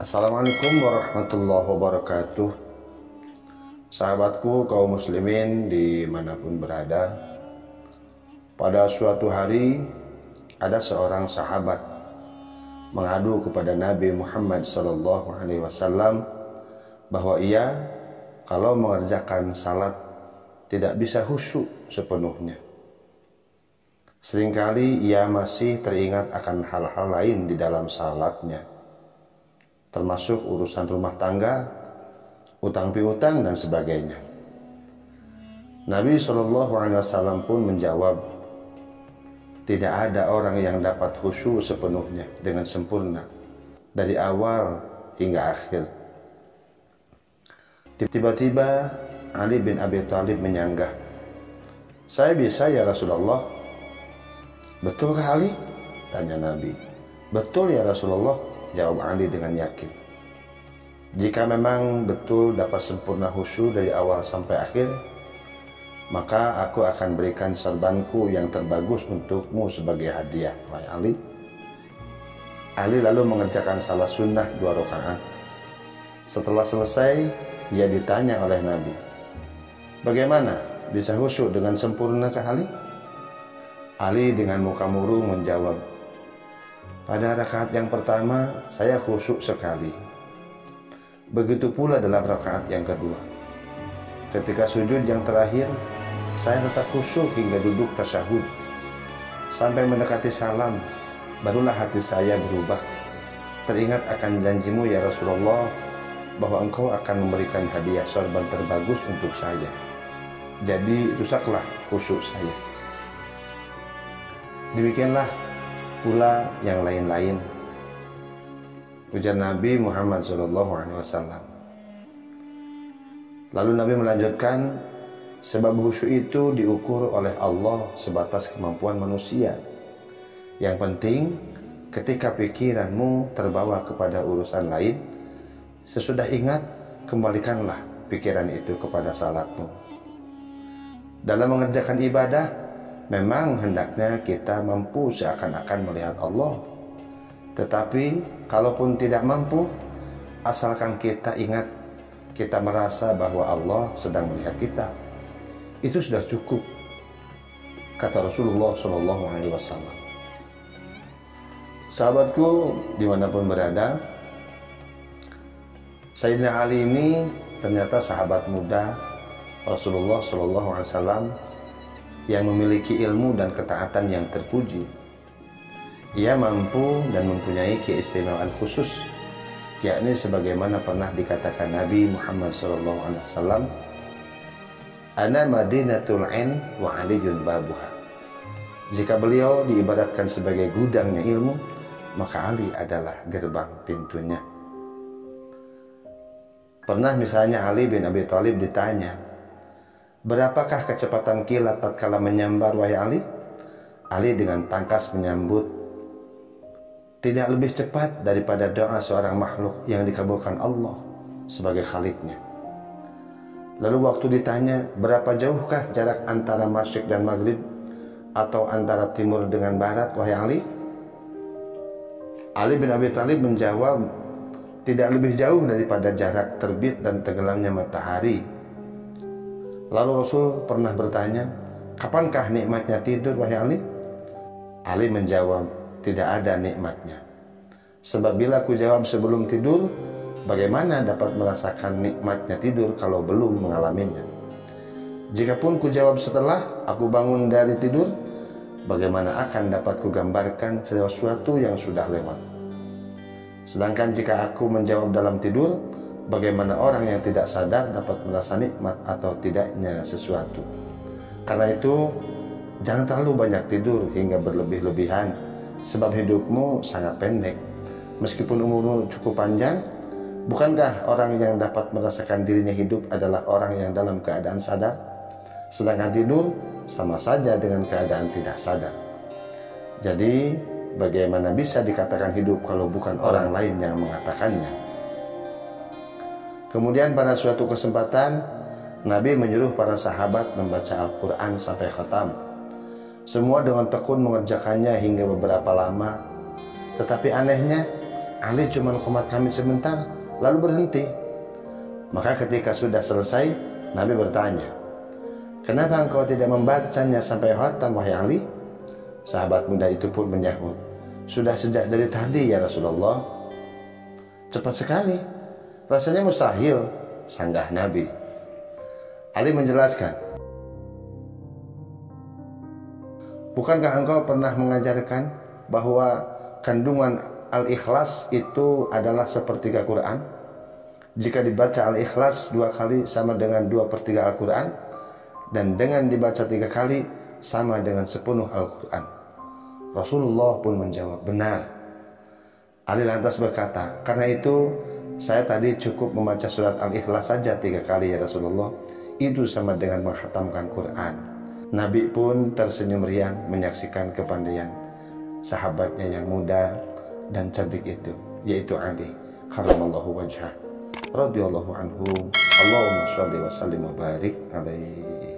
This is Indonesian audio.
Assalamualaikum warahmatullahi wabarakatuh. Sahabatku kaum muslimin dimanapun berada, pada suatu hari ada seorang sahabat mengadu kepada Nabi Muhammad SAW bahwa ia kalau mengerjakan salat tidak bisa khusyuk sepenuhnya. Seringkali ia masih teringat akan hal-hal lain di dalam salatnya, termasuk urusan rumah tangga, utang piutang dan sebagainya. Nabi SAW pun menjawab, tidak ada orang yang dapat khusyuk sepenuhnya dengan sempurna dari awal hingga akhir. Tiba-tiba Ali bin Abi Thalib menyanggah, saya bisa ya Rasulullah. Betulkah Ali? Tanya Nabi. Betul ya Rasulullah, jawab Ali dengan yakin. Jika memang betul dapat sempurna khusyuk dari awal sampai akhir, maka aku akan berikan sorbanku yang terbagus untukmu sebagai hadiah, wahai Ali. Ali lalu mengerjakan salat sunnah 2 rakaat. Setelah selesai, ia ditanya oleh Nabi, bagaimana bisa khusyuk dengan sempurna ke Ali? Ali dengan muka murung menjawab, pada rakaat yang pertama saya khusyuk sekali. Begitu pula dalam rakaat yang kedua. Ketika sujud yang terakhir, saya tetap khusyuk hingga duduk tasyahud. Sampai mendekati salam, barulah hati saya berubah. Teringat akan janjimu ya Rasulullah, bahwa engkau akan memberikan hadiah sorban terbagus untuk saya. Jadi rusaklah khusyuk saya. Demikianlah pula yang lain-lain, ujar Nabi Muhammad SAW. Lalu Nabi melanjutkan, sebab khusyuk itu diukur oleh Allah sebatas kemampuan manusia. Yang penting ketika pikiranmu terbawa kepada urusan lain, sesudah ingat kembalikanlah pikiran itu kepada salatmu. Dalam mengerjakan ibadah, memang hendaknya kita mampu seakan-akan melihat Allah. Tetapi kalaupun tidak mampu, asalkan kita ingat, kita merasa bahwa Allah sedang melihat kita, itu sudah cukup, kata Rasulullah SAW. Sahabatku dimanapun berada, Sayyidina Ali ini ternyata sahabat muda Rasulullah SAW yang memiliki ilmu dan ketaatan yang terpuji. Ia mampu dan mempunyai keistimewaan khusus, yakni sebagaimana pernah dikatakan Nabi Muhammad SAW, ana madinatul ilm wa aliyun babuha. Jika beliau diibaratkan sebagai gudangnya ilmu, maka Ali adalah gerbang pintunya. Pernah misalnya Ali bin Abi Thalib ditanya, berapakah kecepatan kilat tatkala menyambar wahai Ali? Ali dengan tangkas menyambut, tidak lebih cepat daripada doa seorang makhluk yang dikabulkan Allah sebagai Khalidnya. Lalu waktu ditanya, berapa jauhkah jarak antara Masyriq dan Maghrib atau antara timur dengan barat wahai Ali? Ali bin Abi Thalib menjawab, tidak lebih jauh daripada jarak terbit dan tenggelamnya matahari. Lalu Rasul pernah bertanya, kapankah nikmatnya tidur wahai Ali? Ali menjawab, tidak ada nikmatnya. Sebab bila aku jawab sebelum tidur, bagaimana dapat merasakan nikmatnya tidur kalau belum mengalaminya? Jikapun ku jawab setelah aku bangun dari tidur, bagaimana akan dapat ku gambarkan sesuatu yang sudah lewat? Sedangkan jika aku menjawab dalam tidur, bagaimana orang yang tidak sadar dapat merasa nikmat atau tidaknya sesuatu? Karena itu, jangan terlalu banyak tidur hingga berlebih-lebihan, sebab hidupmu sangat pendek. Meskipun umurmu cukup panjang, bukankah orang yang dapat merasakan dirinya hidup adalah orang yang dalam keadaan sadar? Sedangkan tidur sama saja dengan keadaan tidak sadar. Jadi, bagaimana bisa dikatakan hidup kalau bukan orang lain yang mengatakannya? Kemudian pada suatu kesempatan, Nabi menyuruh para sahabat membaca Al-Quran sampai khatam. Semua dengan tekun mengerjakannya hingga beberapa lama. Tetapi anehnya, Ali cuma qomat kamit sebentar, lalu berhenti. Maka ketika sudah selesai, Nabi bertanya, kenapa engkau tidak membacanya sampai khatam wahai Ali? Sahabat muda itu pun menyahut, sudah sejak dari tadi ya Rasulullah. Cepat sekali, rasanya mustahil, sanggah Nabi. Ali menjelaskan, bukankah engkau pernah mengajarkan bahwa kandungan Al-Ikhlas itu adalah sepertiga Quran? Jika dibaca Al-Ikhlas 2 kali sama dengan 2/3 Al-Quran, dan dengan dibaca 3 kali sama dengan sepenuh Al-Quran. Rasulullah pun menjawab, benar. Ali lantas berkata, karena itu saya tadi cukup membaca surat Al-Ikhlas saja 3 kali ya Rasulullah. Itu sama dengan menghatamkan Quran. Nabi pun tersenyum riang menyaksikan kepandaian sahabatnya yang muda dan cerdik itu, yaitu Ali karramallahu wajhah radhiyallahu anhu. Allahumma shalli wa sallim wa barik alaihi.